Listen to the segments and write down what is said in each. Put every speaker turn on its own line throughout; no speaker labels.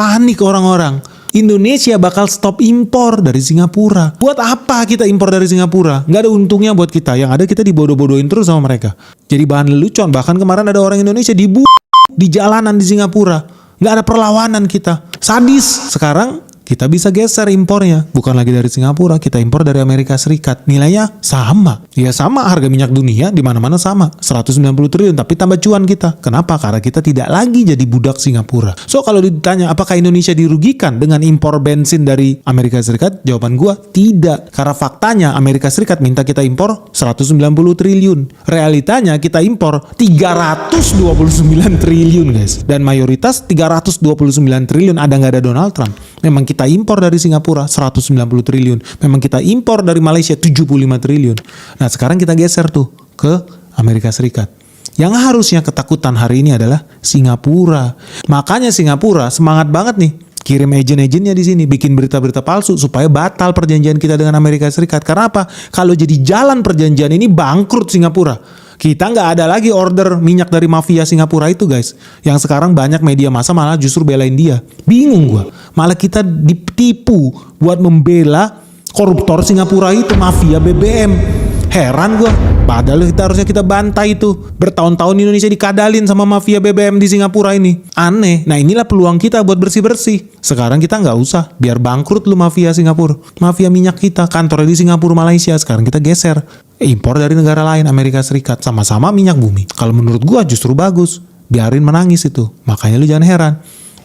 panik orang-orang. Indonesia bakal stop impor dari Singapura. Buat apa kita impor dari Singapura? Nggak ada untungnya buat kita. Yang ada kita dibodoh-bodohin terus sama mereka. Jadi bahan lelucon. Bahkan kemarin ada orang Indonesia di jalanan di Singapura. Nggak ada perlawanan kita. Sadis. Sekarang kita bisa geser impornya. Bukan lagi dari Singapura, kita impor dari Amerika Serikat. Nilainya sama. Ya sama, harga minyak dunia di mana-mana sama. 190 triliun, tapi tambah cuan kita. Kenapa? Karena kita tidak lagi jadi budak Singapura. So kalau ditanya apakah Indonesia dirugikan dengan impor bensin dari Amerika Serikat? Jawaban gua tidak. Karena faktanya Amerika Serikat minta kita impor 190 triliun. Realitanya kita impor 329 triliun guys. Dan mayoritas 329 triliun ada nggak ada Donald Trump. Memang kita impor dari Singapura 190 triliun. Memang kita impor dari Malaysia 75 triliun. Nah sekarang kita geser tuh ke Amerika Serikat. Yang harusnya ketakutan hari ini adalah Singapura. Makanya Singapura semangat banget nih. Kirim agen-agennya di sini, bikin berita-berita palsu supaya batal perjanjian kita dengan Amerika Serikat. Karena apa? Kalau jadi jalan perjanjian ini bangkrut Singapura. Kita nggak ada lagi order minyak dari mafia Singapura itu guys. Yang sekarang banyak media massa malah justru belain dia. Bingung gua. Malah kita ditipu buat membela koruptor Singapura itu, mafia BBM. Heran gua. Padahal harusnya kita bantai itu. Bertahun-tahun Indonesia dikadalin sama mafia BBM di Singapura ini. Aneh. Nah inilah peluang kita buat bersih-bersih. Sekarang kita nggak usah. Biar bangkrut lu mafia Singapura. Mafia minyak kita kantornya di Singapura, Malaysia. Sekarang kita geser. Impor dari negara lain, Amerika Serikat. Sama-sama minyak bumi. Kalau menurut gua justru bagus. Biarin menangis itu. Makanya lu jangan heran.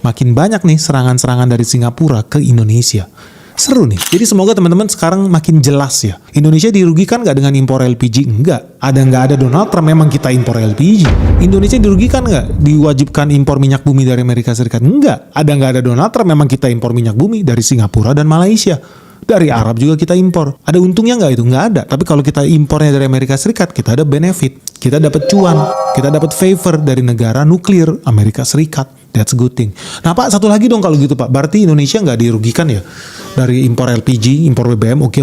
Makin banyak nih serangan-serangan dari Singapura ke Indonesia. Seru nih. Jadi semoga teman-teman sekarang makin jelas ya. Indonesia dirugikan nggak dengan impor LPG? Enggak. Ada nggak ada Donald Trump memang kita impor LPG. Indonesia dirugikan nggak diwajibkan impor minyak bumi dari Amerika Serikat? Enggak. Ada nggak ada Donald Trump memang kita impor minyak bumi dari Singapura dan Malaysia. Dari Arab juga kita impor. Ada untungnya nggak itu? Nggak ada. Tapi kalau kita impornya dari Amerika Serikat, kita ada benefit. Kita dapat cuan. Kita dapat favor dari negara nuklir Amerika Serikat. That's a good thing. Nah Pak, satu lagi dong kalau gitu Pak. Berarti Indonesia nggak dirugikan ya? Dari impor LPG, impor BBM, oke.